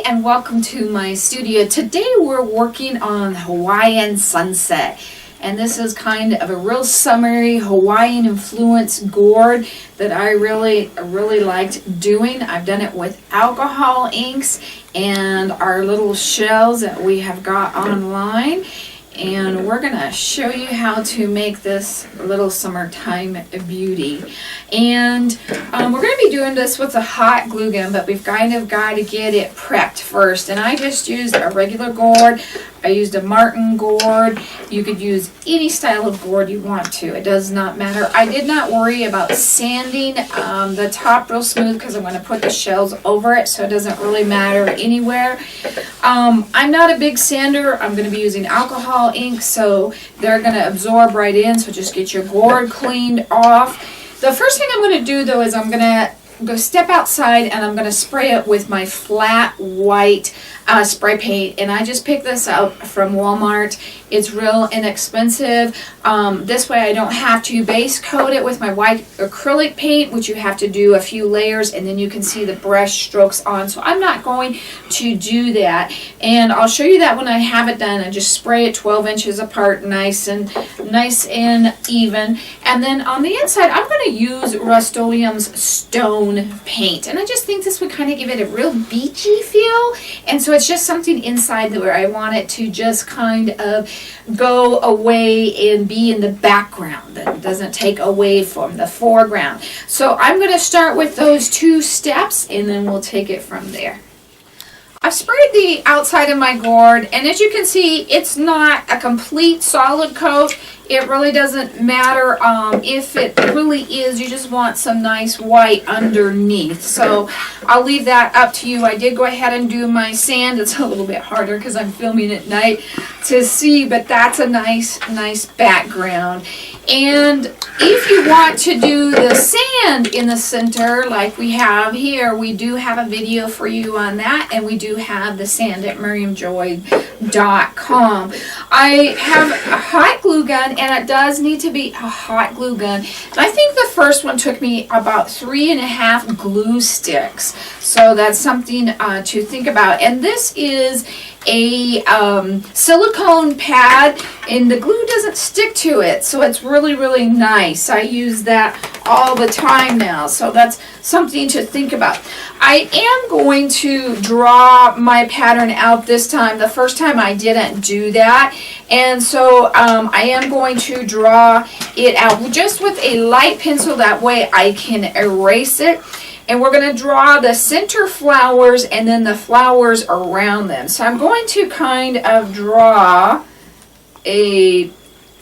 and welcome to my studio. Today we're working on Hawaiian sunset, and this is kind of a real summery Hawaiian influence gourd that I really liked doing. I've done it with alcohol inks and our little shells that we have got online, and we're gonna show you how to make this little summertime beauty. And we're gonna be doing this with a hot glue gun, but we've kind of got to get it prepped first. And I just used a regular gourd. I used a Martin gourd. You could use any style of gourd you want to. It does not matter. I did not worry about sanding the top real smooth because I'm going to put the shells over it, so it doesn't really matter anywhere. I'm not a big sander. I'm going to be using alcohol ink, so they're going to absorb right in, so just get your gourd cleaned off. The first thing I'm going to do, though, is I'm going to go step outside and I'm going to spray it with my flat white spray paint, and I just picked this up from Walmart. It's real inexpensive. This way I don't have to base coat it with my white acrylic paint, which you have to do a few layers and then you can see the brush strokes on. So I'm not going to do that, and I'll show you that when I have it done. I just spray it 12 inches apart, nice and even. And then on the inside I'm going to use Rust-Oleum's stone paint, and I just think this would kind of give it a real beachy feel. And so it's just something inside where I want it to just kind of go away and be in the background that doesn't take away from the foreground. So I'm going to start with those two steps and then we'll take it from there. I've sprayed the outside of my gourd, and as you can see, it's not a complete solid coat. It really doesn't matter if it really is. You just want some nice white underneath. So I'll leave that up to you. I did go ahead and do my sand. It's a little bit harder because I'm filming at night to see, but that's a nice background. And if you want to do the sand in the center like we have here, we do have a video for you on that, and we do have the sand at miriamjoy.com. I have a hot glue gun, and it does need to be a hot glue gun. And I think the first one took me about 3.5 glue sticks. So that's something to think about. And this is a silicone pad, and the glue doesn't stick to it, so it's really nice. I use that all the time now, so that's something to think about. I am going to draw my pattern out this time. The first time I didn't do that, and so I am going to draw it out just with a light pencil. That way I can erase it. And we're going to draw the center flowers and then the flowers around them. So I'm going to kind of draw a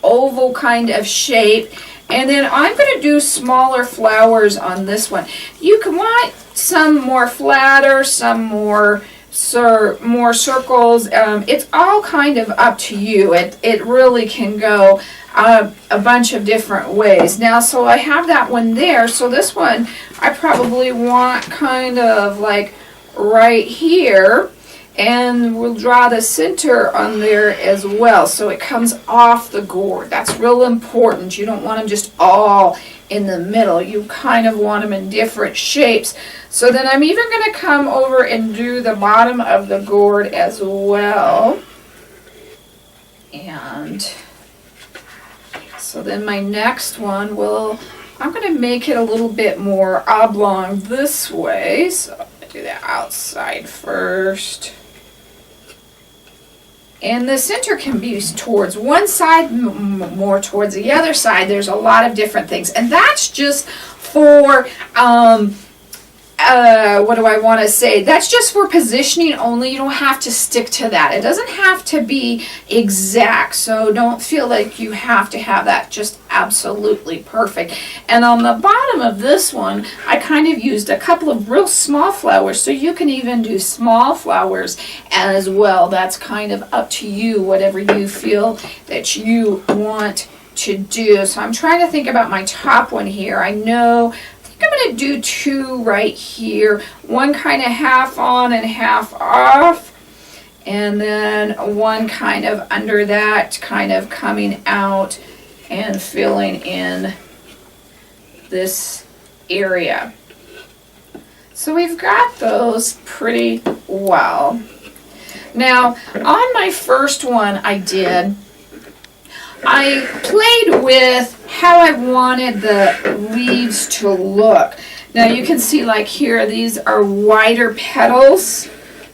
oval kind of shape, and then I'm going to do smaller flowers on this one. You can want some more flatter, some more circles. It's all kind of up to you. It really can go a bunch of different ways. Now, so I have that one there. So this one I probably want kind of like right here, and we'll draw the center on there as well, so it comes off the gourd. That's real important. You don't want them just all in the middle. You kind of want them in different shapes. So then I'm even going to come over and do the bottom of the gourd as well. And so then my next one I'm going to make it a little bit more oblong this way. So I'm going to do the outside first. And the center can be towards one side, more towards the other side. There's a lot of different things. And that's just for, what do I want to say? That's just for positioning only. You don't have to stick to that. It doesn't have to be exact. So don't feel like you have to have that just absolutely perfect. And on the bottom of this one, I kind of used a couple of real small flowers. So you can even do small flowers as well. That's kind of up to you, whatever you feel that you want to do. So I'm trying to think about my top one here. I know I'm going to do two right here, one kind of half on and half off, and then one kind of under that, kind of coming out and filling in this area. So we've got those pretty well. Now, on my first one I played with how I wanted the leaves to look. Now you can see, like here, these are wider petals.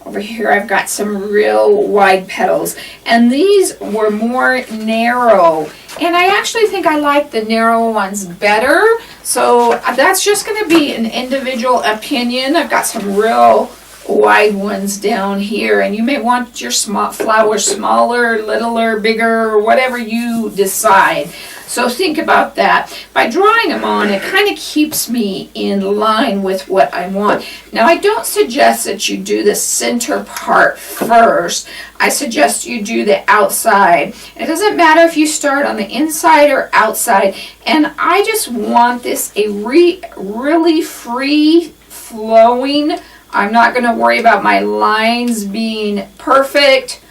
Over here I've got some real wide petals. And these were more narrow. And I actually think I like the narrow ones better. So that's just going to be an individual opinion. I've got some real wide ones down here, and you may want your flowers smaller, littler, bigger, or whatever you decide. So think about that. By drawing them on, it kind of keeps me in line with what I want. Now, I don't suggest that you do the center part first. I suggest you do the outside. It doesn't matter if you start on the inside or outside. And I just want this a really free flowing. I'm not going to worry about my lines being perfect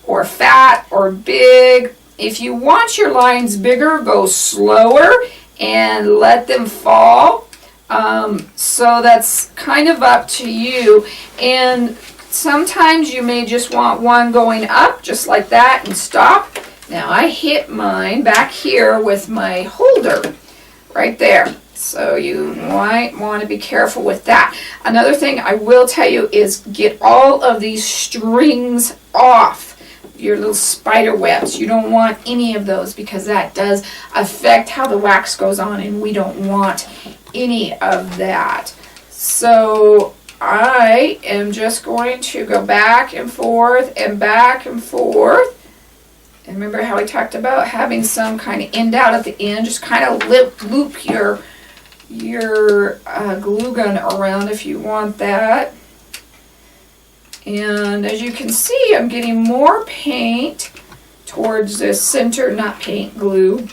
or fat or big. If you want your lines bigger, go slower and let them fall. So that's kind of up to you. And sometimes you may just want one going up just like that and stop. Now I hit mine back here with my holder right there. So you might want to be careful with that. Another thing I will tell you is get all of these strings off, your little spider webs. You don't want any of those because that does affect how the wax goes on, and we don't want any of that. So I am just going to go back and forth and back and forth. And remember how I talked about having some kind of end out at the end? Just kind of loop your glue gun around if you want that. And as you can see, I'm getting more paint towards the center, not paint, glue.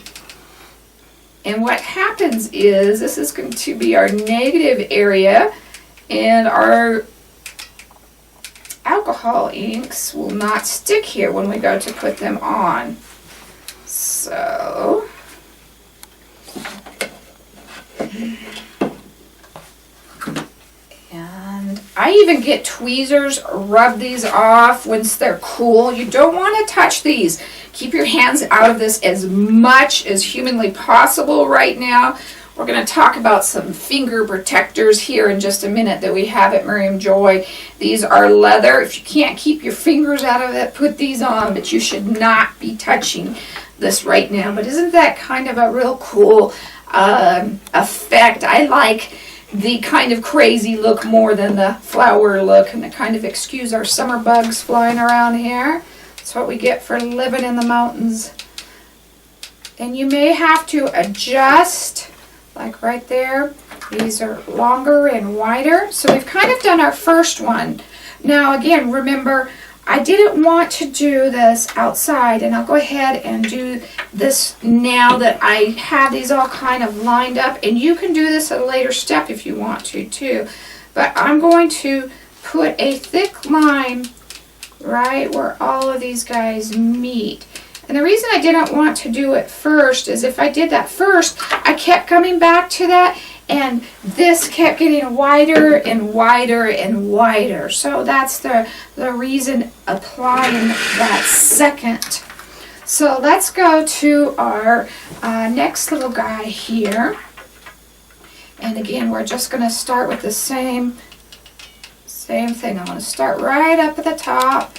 And what happens is, this is going to be our negative area, and our alcohol inks will not stick here when we go to put them on. So and I even get tweezers, rub these off once they're cool. You don't want to touch these. Keep your hands out of this as much as humanly possible right now. We're going to talk about some finger protectors here in just a minute that we have at Miriam Joy. These are leather. If you can't keep your fingers out of it, put these on, but you should not be touching this right now. But isn't that kind of a real cool effect? I like the kind of crazy look more than the flower look, and to kind of excuse our summer bugs flying around here. That's what we get for living in the mountains. And you may have to adjust, like right there. These are longer and wider. So we've kind of done our first one. Now again, remember, I didn't want to do this outside, and I'll go ahead and do this now that I have these all kind of lined up. And you can do this at a later step if you want to too. But I'm going to put a thick line right where all of these guys meet. And the reason I didn't want to do it first is if I did that first, I kept coming back to that, and this kept getting wider and wider and wider. So that's the reason applying that second. So let's go to our next little guy here. And again, we're just going to start with the same thing. I'm going to start right up at the top.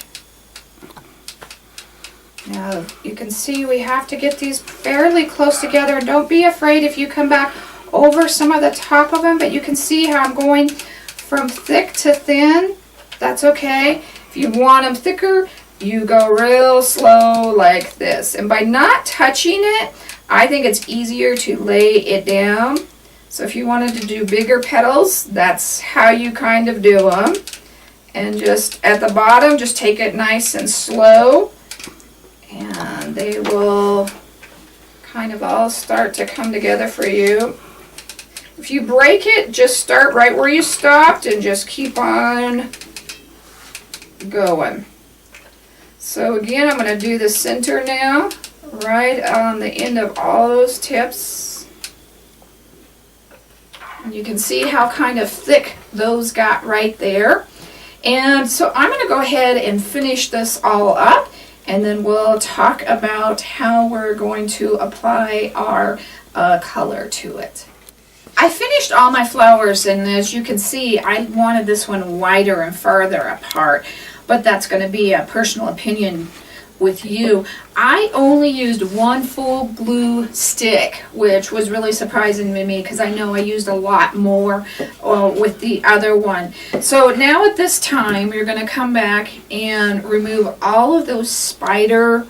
Now you can see we have to get these fairly close together. Don't be afraid if you come back over some of the top of them, but you can see how I'm going from thick to thin. That's okay. If you want them thicker, you go real slow like this. And by not touching it, I think it's easier to lay it down. So if you wanted to do bigger petals, that's how you kind of do them. And just at the bottom, just take it nice and slow, and they will kind of all start to come together for you. If you break it, just start right where you stopped and just keep on going. So again, I'm going to do the center now, right on the end of all those tips. And you can see how kind of thick those got right there. And so I'm going to go ahead and finish this all up, and then we'll talk about how we're going to apply our color to it. I finished all my flowers, and as you can see, I wanted this one wider and farther apart, but that's going to be a personal opinion with you. I only used one full glue stick, which was really surprising to me because I know I used a lot more with the other one. So now at this time, you're going to come back and remove all of those spider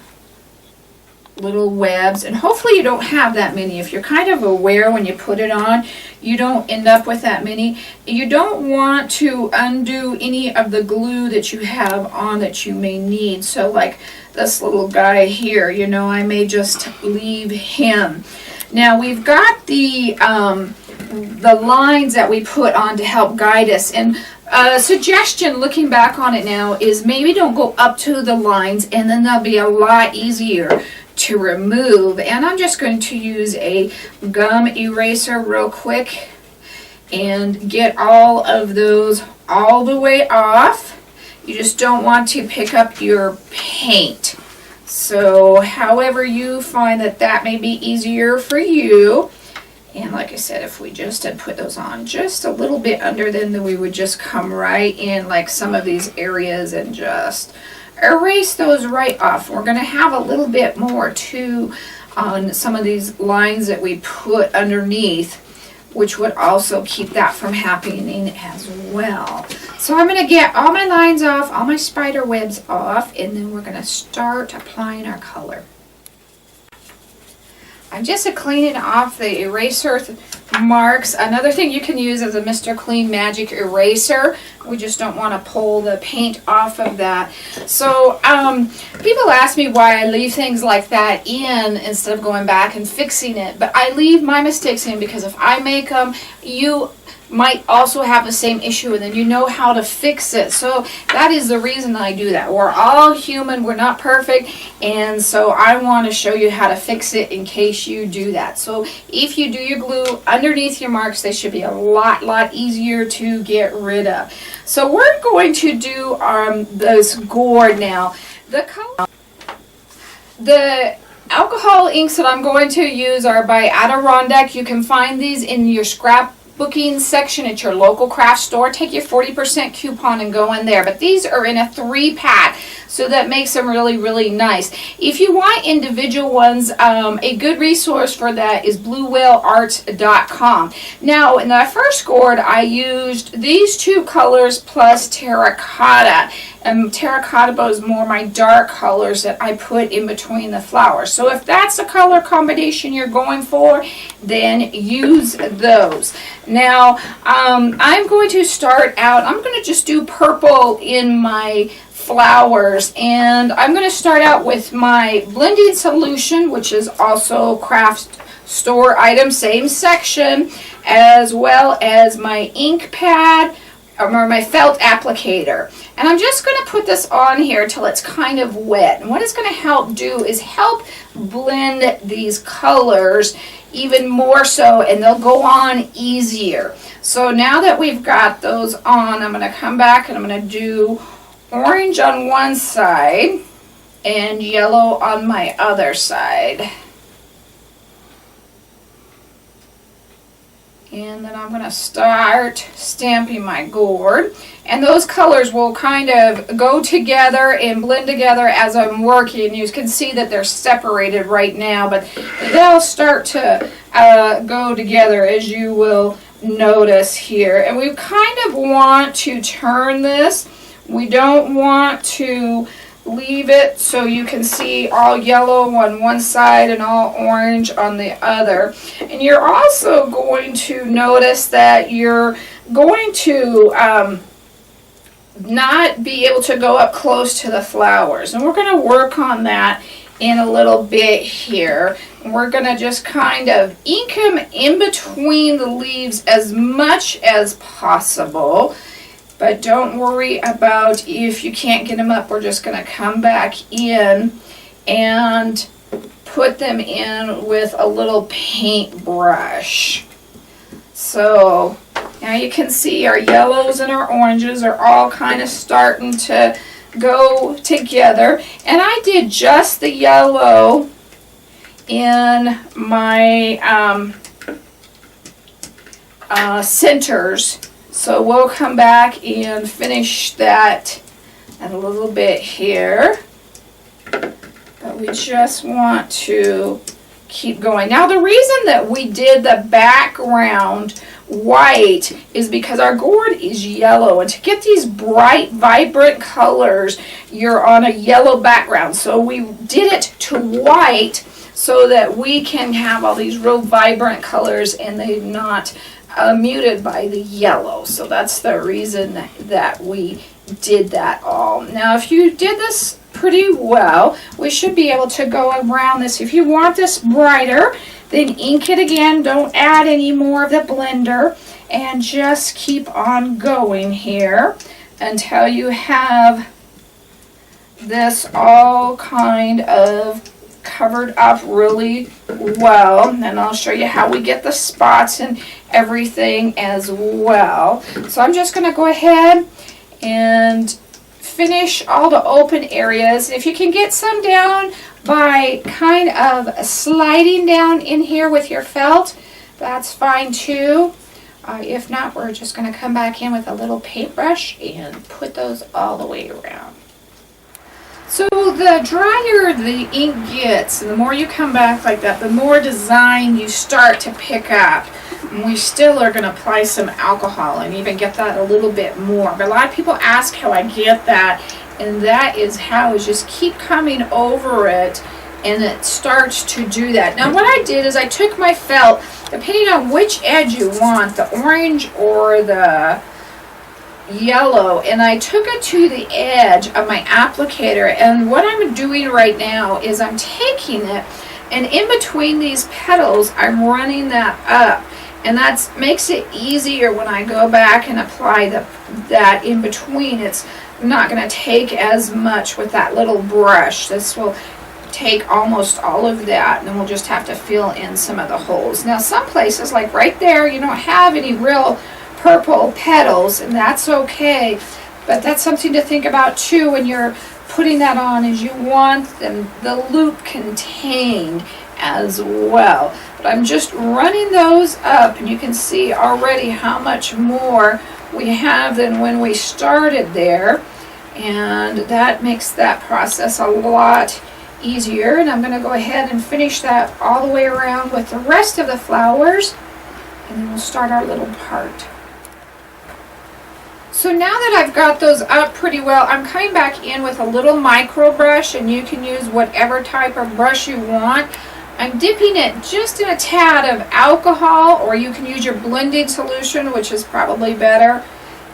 little webs, and hopefully you don't have that many. If you're kind of aware when you put it on, you don't end up with that many. You don't want to undo any of the glue that you have on that you may need. So like this little guy here, you know, I may just leave him. Now we've got the lines that we put on to help guide us, and a suggestion looking back on it now is maybe don't go up to the lines, and then they'll be a lot easier to remove. And I'm just going to use a gum eraser real quick and get all of those all the way off. You just don't want to pick up your paint. So however you find that may be easier for you. And like I said, if we just had put those on just a little bit under, then we would just come right in like some of these areas and just erase those right off. We're going to have a little bit more too on some of these lines that we put underneath, which would also keep that from happening as well. So I'm going to get all my lines off, all my spider webs off, and then we're going to start applying our color. I'm just cleaning off the eraser marks. Another thing you can use is a Mr. Clean Magic Eraser. We just don't want to pull the paint off of that. So people ask me why I leave things like that in instead of going back and fixing it. But I leave my mistakes in because if I make them, you might also have the same issue, and then you know how to fix it. So that is the reason I do that. We're all human, we're not perfect, and so I want to show you how to fix it in case you do that. So if you do your glue underneath your marks, they should be a lot easier to get rid of. So we're going to do this gourd now. The alcohol inks that I'm going to use are by Adirondack. You can find these in your scrapbooking section at your local craft store. Take your 40% coupon and go in there. But these are in a 3-pack, so that makes them really nice. If you want individual ones, a good resource for that is bluewhaleart.com. Now, in the first gourd, I used these 2 colors plus terracotta. And terracotta is more my dark colors that I put in between the flowers. So if that's the color combination you're going for, then use those. Now, I'm going to start out, I'm going to just do purple in my flowers, and I'm going to start out with my blending solution, which is also craft store item, same section, as well as my ink pad or my felt applicator. And I'm just going to put this on here till it's kind of wet. And what it's going to help do is help blend these colors even more so, and they'll go on easier. So now that we've got those on, I'm going to come back and I'm going to do orange on one side and yellow on my other side. And then I'm going to start stamping my gourd. And those colors will kind of go together and blend together as I'm working. You can see that they're separated right now, but they'll start to go together, as you will notice here. And we kind of want to turn this. We don't want to leave it so you can see all yellow on one side and all orange on the other. And you're also going to notice that you're going to not be able to go up close to the flowers. And we're going to work on that in a little bit here. And we're going to just kind of ink them in between the leaves as much as possible. But don't worry about if you can't get them up. We're just going to come back in and put them in with a little paintbrush. So now you can see our yellows and our oranges are all kind of starting to go together. And I did just the yellow in my centers. So we'll come back and finish that a little bit here. But we just want to keep going. Now the reason that we did the background white is because our gourd is yellow, and to get these bright, vibrant colors, you're on a yellow background. So we did it to white so that we can have all these real vibrant colors and they're not muted by the yellow. So that's the reason that we did that all. Now if you did this pretty well, we should be able to go around this. If you want this brighter, then ink it again. Don't add any more of the blender, and just keep on going here until you have this all kind of covered up really well. And I'll show you how we get the spots and everything as well. So I'm just going to go ahead and finish all the open areas. If you can get some down by kind of sliding down in here with your felt, that's fine too. If not, we're just going to come back in with a little paintbrush and put those all the way around. So the drier the ink gets, and the more you come back like that, the more design you start to pick up. And we still are going to apply some alcohol and even get that a little bit more. But a lot of people ask how I get that, and that is how is just keep coming over it, and it starts to do that. Now what I did is I took my felt, depending on which edge you want, the orange or the yellow, and I took it to the edge of my applicator, and what I'm doing right now is I'm taking it, and in between these petals I'm running that up, and that makes it easier when I go back and apply that in between. It's not going to take as much with that little brush. This will take almost all of that, and then we'll just have to fill in some of the holes. Now some places, like right there, you don't have any real purple petals, and that's okay, but that's something to think about too when you're putting that on, is you want the loop contained as well. But I'm just running those up, and you can see already how much more we have than when we started there, and that makes that process a lot easier. And I'm going to go ahead and finish that all the way around with the rest of the flowers, and then we'll start our little part. So now that I've got those up pretty well, I'm coming back in with a little micro brush, and you can use whatever type of brush you want. I'm dipping it just in a tad of alcohol, or you can use your blending solution, which is probably better,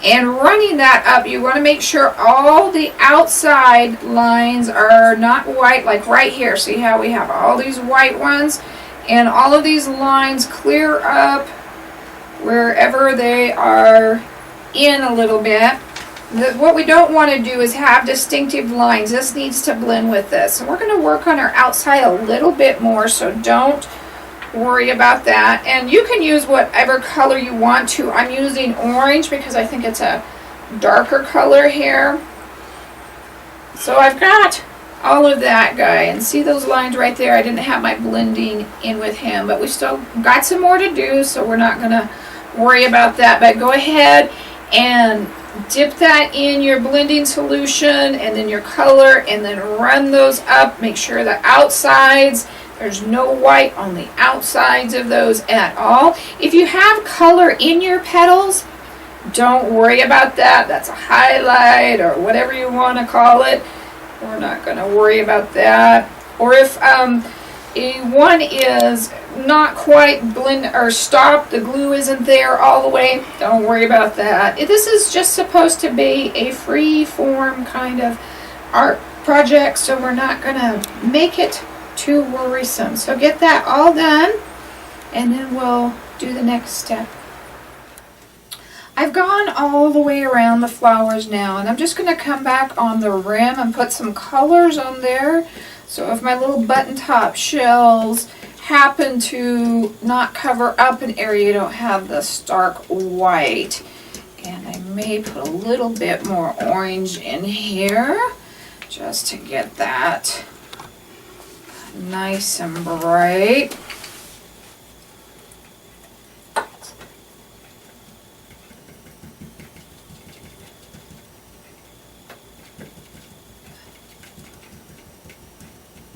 and running that up. You want to make sure all the outside lines are not white, like right here. See how we have all these white ones, and all of these lines clear up wherever they are in a little bit. What we don't want to do is have distinctive lines. This needs to blend with this. And we're going to work on our outside a little bit more, so don't worry about that. And you can use whatever color you want to. I'm using orange because I think it's a darker color here. So I've got all of that guy, and see those lines right there? I didn't have my blending in with him, but we still got some more to do, so we're not going to worry about that. But go ahead and dip that in your blending solution and then your color, and then run those up. Make sure the outsides, there's no white on the outsides of those at all. If you have color in your petals, don't worry about that. That's a highlight or whatever you want to call it. We're not going to worry about that. Or if one is not quite blend or stopped, the glue isn't there all the way, don't worry about that. This is just supposed to be a free form kind of art project, so we're not going to make it too worrisome. So get that all done, and then we'll do the next step. I've gone all the way around the flowers now, and I'm just going to come back on the rim and put some colors on there. So if my little button top shells happen to not cover up an area you don't have the stark white. And I may put a little bit more orange in here just to get that nice and bright.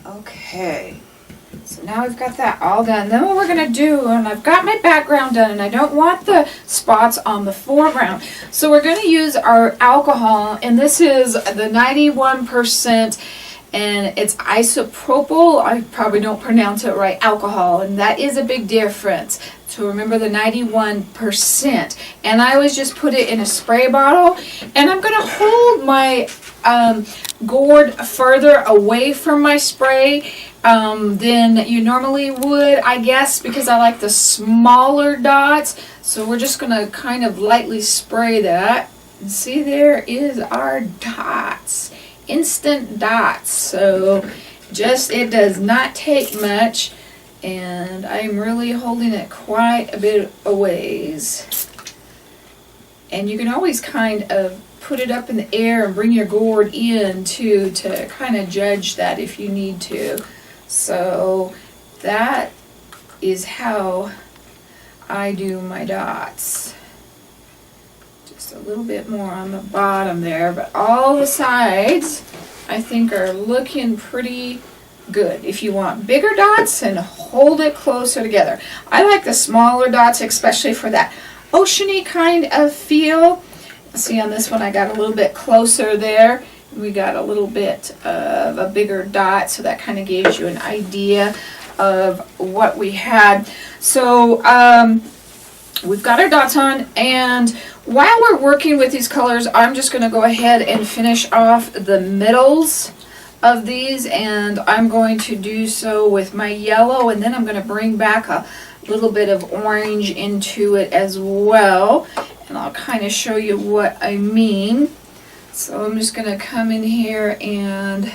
Okay, so now we've got that all done. Then what we're going to do, and I've got my background done, and I don't want the spots on the foreground. So we're going to use our alcohol, and this is the 91%, and it's isopropyl. I probably don't pronounce it right, alcohol, and that is a big difference. So remember the 91%. And I always just put it in a spray bottle, and I'm going to hold my gourd further away from my spray than you normally would, I guess, because I like the smaller dots. So we're just going to kind of lightly spray that. And see, there is our dots, instant dots. So just, it does not take much, and I'm really holding it quite a bit a ways. And you can always kind of put it up in the air and bring your gourd in too to kind of judge that if you need to. So that is how I do my dots. Just a little bit more on the bottom there, but all the sides I think are looking pretty good. If you want bigger dots, and hold it closer together. I like the smaller dots, especially for that oceany kind of feel. See, on this one I got a little bit closer there. We got a little bit of a bigger dot, so that kind of gives you an idea of what we had. So we've got our dots on, and while we're working with these colors, I'm just going to go ahead and finish off the middles of these, and I'm going to do so with my yellow, and then I'm going to bring back a little bit of orange into it as well, and I'll kind of show you what I mean. So I'm just going to come in here, and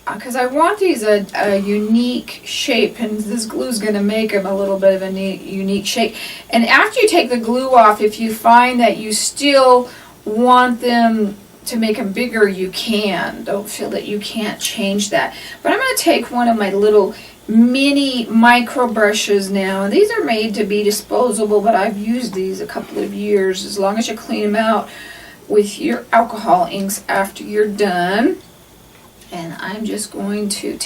because I want these a unique shape, and this glue is going to make them a little bit of a unique shape. And after you take the glue off, if you find that you still want them to make them bigger, you can. Don't feel that you can't change that. But I'm going to take one of my little mini micro brushes now, and these are made to be disposable, but I've used these a couple of years, as long as you clean them out with your alcohol inks after you're done. And I'm just going to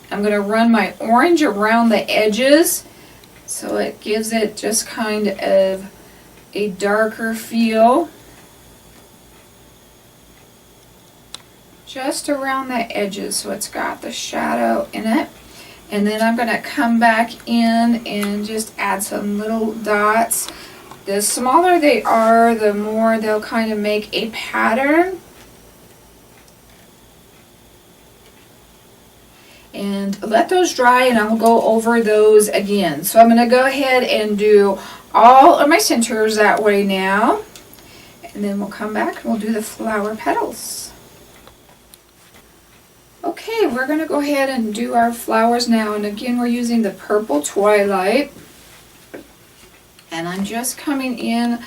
I'm going to run my orange around the edges, so it gives it just kind of a darker feel. Just around the edges, so it's got the shadow in it. And then I'm going to come back in and just add some little dots. The smaller they are, the more they'll kind of make a pattern. And let those dry, and I'll go over those again. So I'm going to go ahead and do all of my centers that way now. And then we'll come back and we'll do the flower petals. Okay, we're going to go ahead and do our flowers now. And again, we're using the purple twilight. And I'm just coming in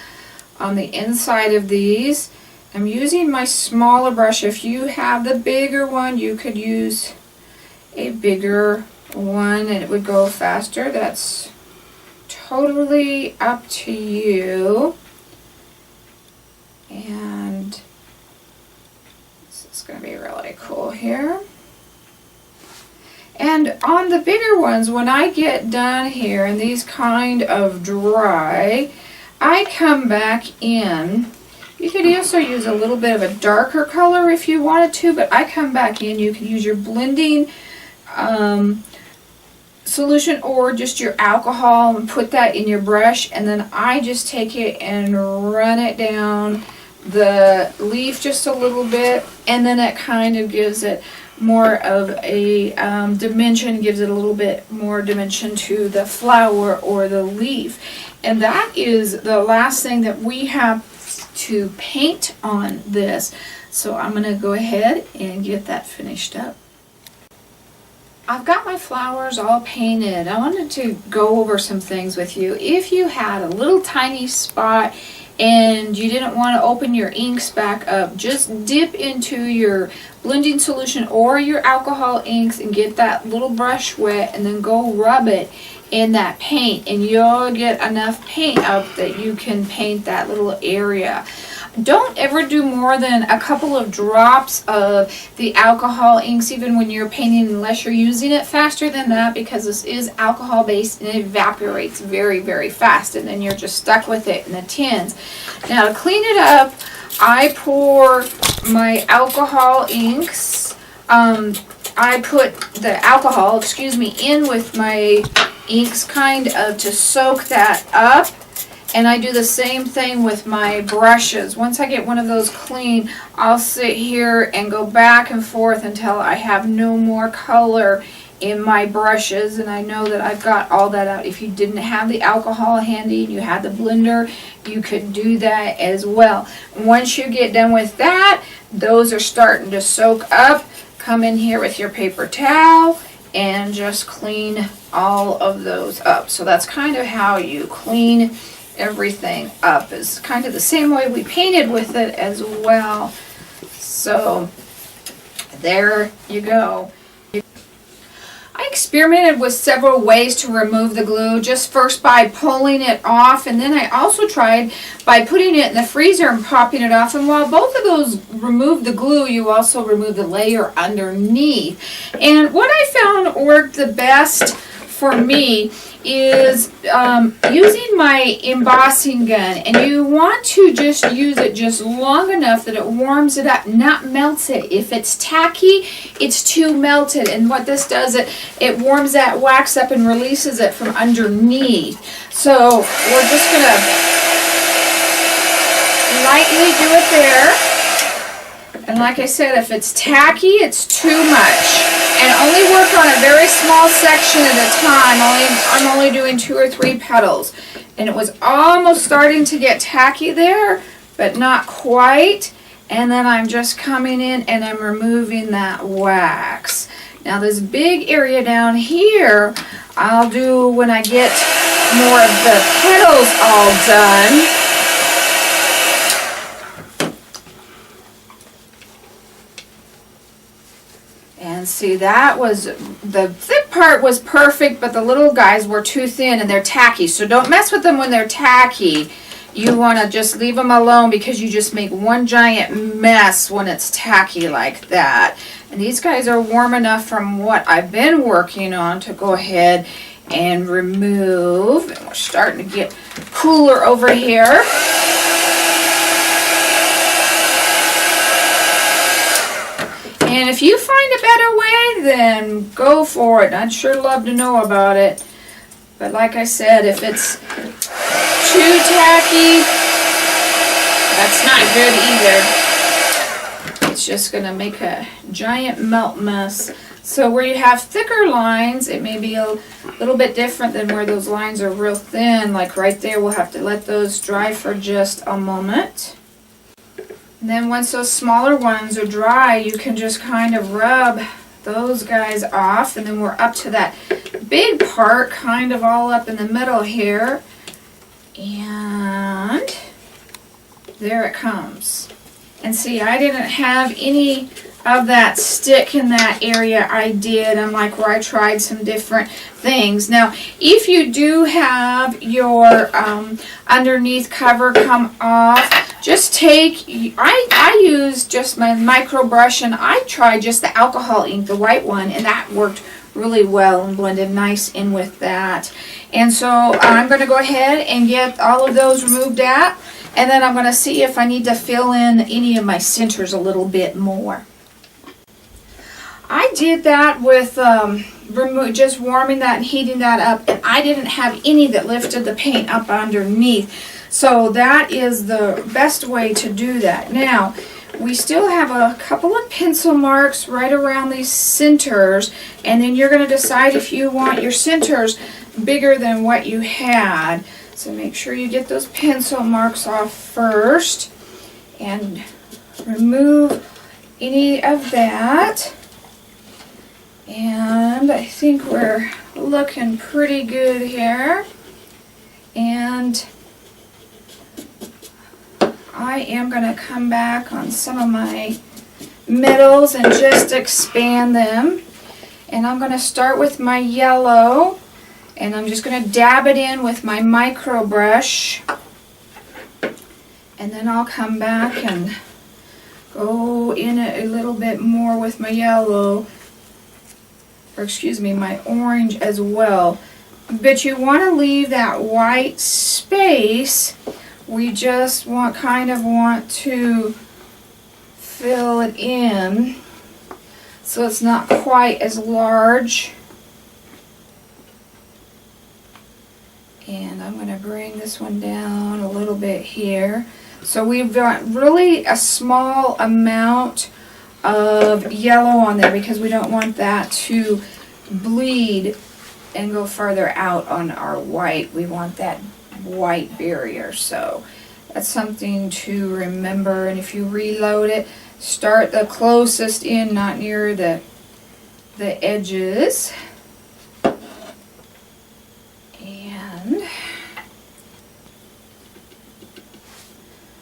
on the inside of these. I'm using my smaller brush. If you have the bigger one, you could use a bigger one and it would go faster. That's totally up to you. And this is going to be really cool here. And on the bigger ones, when I get done here and these kind of dry, I come back in. You could also use a little bit of a darker color if you wanted to, but I come back in. You can use your blending solution or just your alcohol and put that in your brush, and then I just take it and run it down the leaf just a little bit, and then it kind of gives it more of a dimension, gives it a little bit more dimension to the flower or the leaf. And that is the last thing that we have to paint on this. So I'm going to go ahead and get that finished up. I've got my flowers all painted. I wanted to go over some things with you. If you had a little tiny spot and you didn't want to open your inks back up, just dip into your blending solution or your alcohol inks and get that little brush wet and then go rub it in that paint, and you'll get enough paint up that you can paint that little area. Don't ever do more than a couple of drops of the alcohol inks even when you're painting, unless you're using it faster than that, because this is alcohol based and it evaporates very, very fast, and then you're just stuck with it in the tins. Now to clean it up, I pour my alcohol inks, I put the alcohol, in with my inks kind of to soak that up. And I do the same thing with my brushes. Once I get one of those clean, I'll sit here and go back and forth until I have no more color in my brushes, and I know that I've got all that out. If you didn't have the alcohol handy and you had the blender, you could do that as well. Once you get done with that, those are starting to soak up. Come in here with your paper towel and just clean all of those up. So that's kind of how you clean everything up. Is kind of the same way we painted with it as well. So there you go. I experimented with several ways to remove the glue, just first by pulling it off, and then I also tried by putting it in the freezer and popping it off. And while both of those remove the glue, you also remove the layer underneath. And what I found worked the best for me is using my embossing gun, and you want to just use it just long enough that it warms it up, not melts it. If it's tacky, it's too melted, and what this does, it warms that wax up and releases it from underneath. So we're just gonna lightly do it there. And like I said, if it's tacky, it's too much. And only work on a very small section at a time. I'm only doing 2 or 3 petals. And it was almost starting to get tacky there, but not quite. And then I'm just coming in and I'm removing that wax. Now this big area down here, I'll do when I get more of the petals all done. And see, that was, the thick part was perfect, but the little guys were too thin and they're tacky. So don't mess with them when they're tacky. You want to just leave them alone, because you just make one giant mess when it's tacky like that. And these guys are warm enough from what I've been working on to go ahead and remove. And we're starting to get cooler over here. And if you find a better way, then go for it. I'd sure love to know about it. But like I said, if it's too tacky, that's not good either. It's just going to make a giant melt mess. So where you have thicker lines, it may be a little bit different than where those lines are real thin. Like right there, we'll have to let those dry for just a moment. And then once those smaller ones are dry, you can just kind of rub those guys off. And then we're up to that big part, kind of all up in the middle here. And there it comes. And see, I didn't have any of that stick in that area. I did. I'm like where I tried some different things. Now, if you do have your underneath cover come off, just take, I used just my micro brush, and I tried just the alcohol ink, the white one, and that worked really well and blended nice in with that. And so I'm going to go ahead and get all of those removed out, and then I'm going to see if I need to fill in any of my centers a little bit more. I did that with just warming that and heating that up, and I didn't have any that lifted the paint up underneath. So that is the best way to do that. Now, we still have a couple of pencil marks right around these centers, and then you're going to decide if you want your centers bigger than what you had. So make sure you get those pencil marks off first and remove any of that. And I think we're looking pretty good here. And I am going to come back on some of my middles and just expand them. And I'm going to start with my yellow, and I'm just going to dab it in with my micro brush. And then I'll come back and go in a little bit more with my yellow, or excuse me, my orange as well. But you want to leave that white space. We just kind of want to fill it in so it's not quite as large. And I'm going to bring this one down a little bit here. So we've got really a small amount of yellow on there because we don't want that to bleed and go further out on our white. We want that white barrier. So that's something to remember. And if you reload it, start the closest in, not near the edges. And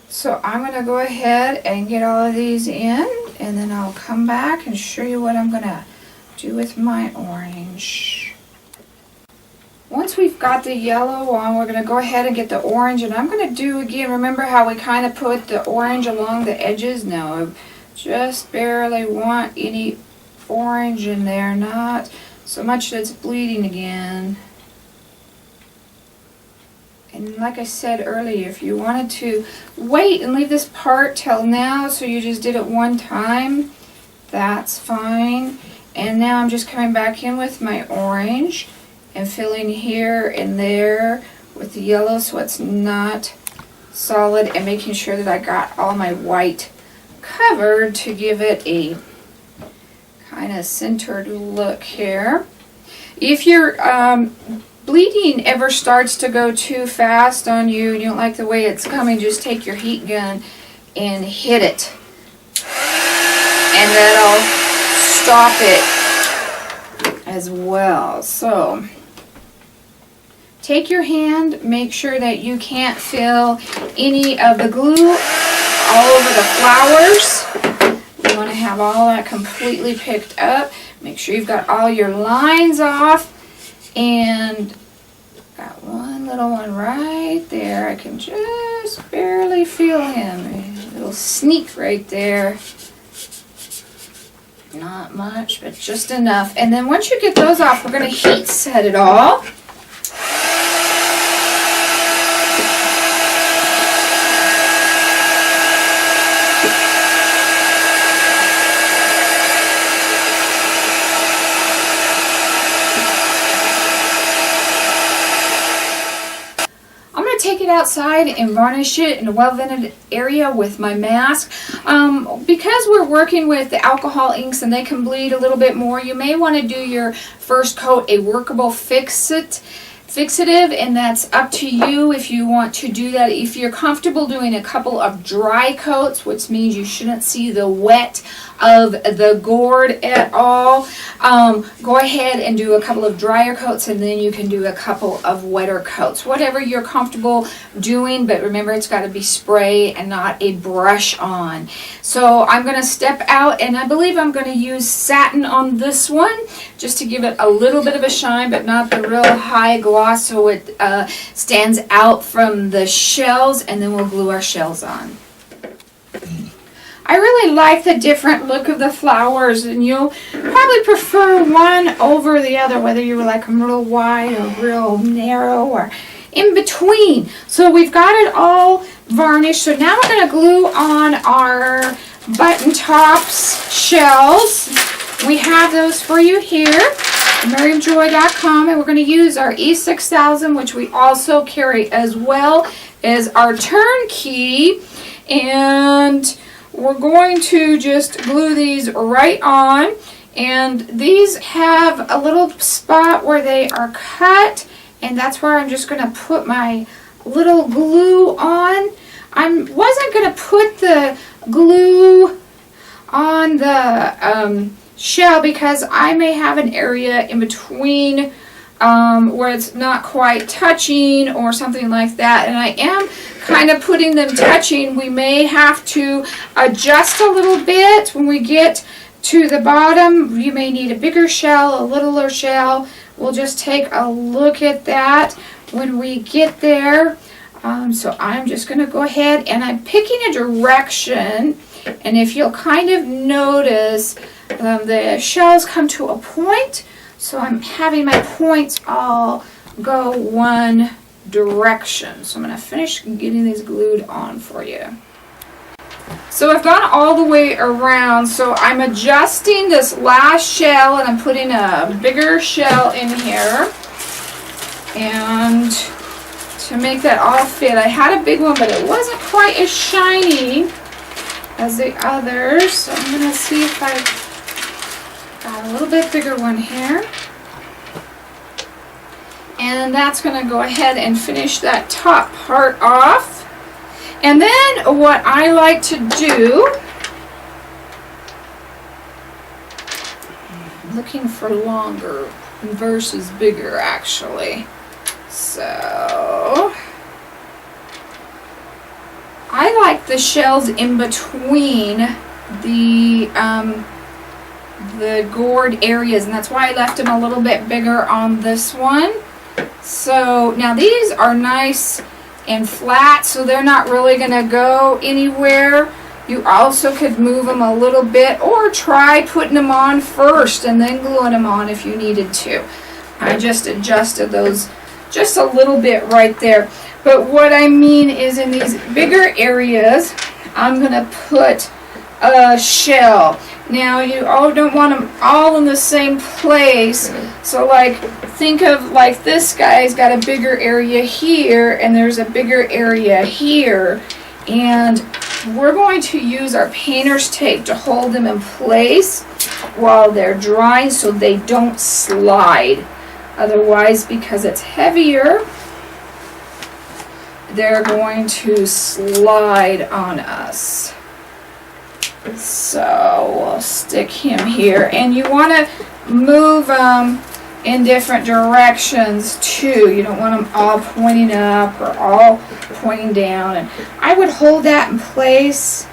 so I'm going to go ahead and get all of these in, and then I'll come back and show you what I'm going to do with my orange. Once we've got the yellow on, we're going to go ahead and get the orange, and I'm going to do again, remember how we kind of put the orange along the edges? No, I just barely want any orange in there, not so much that it's bleeding again. And like I said earlier, if you wanted to wait and leave this part till now, so you just did it one time, that's fine. And now I'm just coming back in with my orange and filling here and there with the yellow so it's not solid, and making sure that I got all my white covered to give it a kind of centered look here. If your bleeding ever starts to go too fast on you and you don't like the way it's coming, just take your heat gun and hit it, and that'll stop it as well. So take your hand, make sure that you can't feel any of the glue all over the flowers. You want to have all that completely picked up. Make sure you've got all your lines off, and got one little one right there. I can just barely feel him. A little sneak right there. Not much, but just enough. And then once you get those off, we're going to heat set it all. Take it outside and varnish it in a well-vented area with my mask. Because we're working with the alcohol inks and they can bleed a little bit more, you may want to do your first coat a workable fixative, and that's up to you if you want to do that. If you're comfortable doing a couple of dry coats, which means you shouldn't see the wet of the gourd at all, go ahead and do a couple of drier coats, and then you can do a couple of wetter coats. Whatever you're comfortable doing, but remember it's got to be spray and not a brush on. So I'm going to step out, and I believe I'm going to use satin on this one just to give it a little bit of a shine, but not the real high gloss, so it stands out from the shells, and then we'll glue our shells on. I really like the different look of the flowers, and you'll probably prefer one over the other, whether you like them real wide or real narrow or in between. So we've got it all varnished. So now we're going to glue on our button tops shells. We have those for you here, MiriamJoy.com, and we're going to use our E6000, which we also carry, as well as our turnkey, and we're going to just glue these right on. And these have a little spot where they are cut, and that's where I'm just going to put my little glue on. I wasn't going to put the glue on the shell because I may have an area in between where it's not quite touching or something like that, and I am kind of putting them touching. We may have to adjust a little bit when we get to the bottom. You may need a bigger shell, a littler shell. We'll just take a look at that when we get there. So I'm just going to go ahead and I'm picking a direction, and if you'll kind of notice the shells come to a point, so I'm having my points all go one direction. So I'm going to finish getting these glued on for you. So I've gone all the way around, so I'm adjusting this last shell and I'm putting a bigger shell in here, and to make that all fit. I had a big one, but it wasn't quite as shiny as the others, so I'm going to see if I got a little bit bigger one here. And that's going to go ahead and finish that top part off. And then what I like to do, looking for longer versus bigger actually. So I like the shells in between the gourd areas, and that's why I left them a little bit bigger on this one. So now these are nice and flat, so they're not really going to go anywhere. You also could move them a little bit or try putting them on first and then gluing them on if you needed to. I just adjusted those just a little bit right there. But what I mean is in these bigger areas, I'm going to put a shell. Now you all don't want them all in the same place, so like think of like this guy's got a bigger area here and there's a bigger area here, and we're going to use our painter's tape to hold them in place while they're drying so they don't slide. Otherwise, because it's heavier, they're going to slide on us. So we'll stick him here, and you want to move them in different directions too. You don't want them all pointing up or all pointing down, and I would hold that in place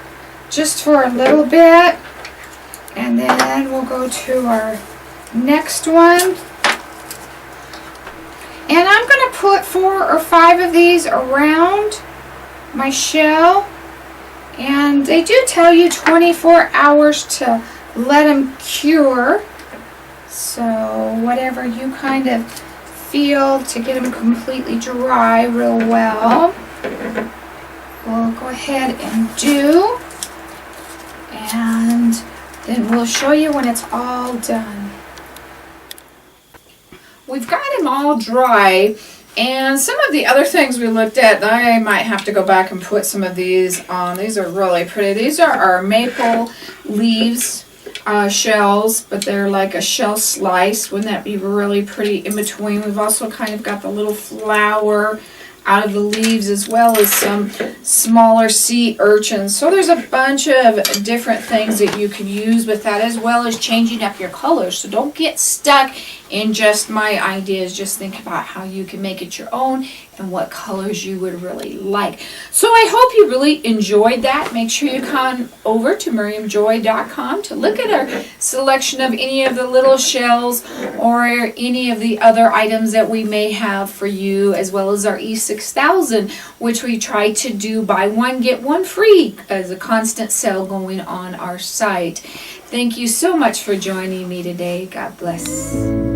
just for a little bit, and then we'll go to our next one, and I'm going to put 4 or 5 of these around my shell. And they do tell you 24 hours to let them cure. So whatever you kind of feel to get them completely dry real well, we'll go ahead and do. And then we'll show you when it's all done. We've got them all dry. And some of the other things we looked at, I might have to go back and put some of these on. These are really pretty. These are our maple leaves shells, but they're like a shell slice. Wouldn't that be really pretty in between? We've also kind of got the little flower out of the leaves, as well as some smaller sea urchins. So there's a bunch of different things that you can use with that, as well as changing up your colors. So don't get stuck in just my ideas. Just think about how you can make it your own and what colors you would really like. So I hope you really enjoyed that. Make sure you come over to miriamjoy.com to look at our selection of any of the little shells or any of the other items that we may have for you, as well as our E6000, which we try to do buy one get one free as a constant sale going on our site. Thank you so much for joining me today. God bless.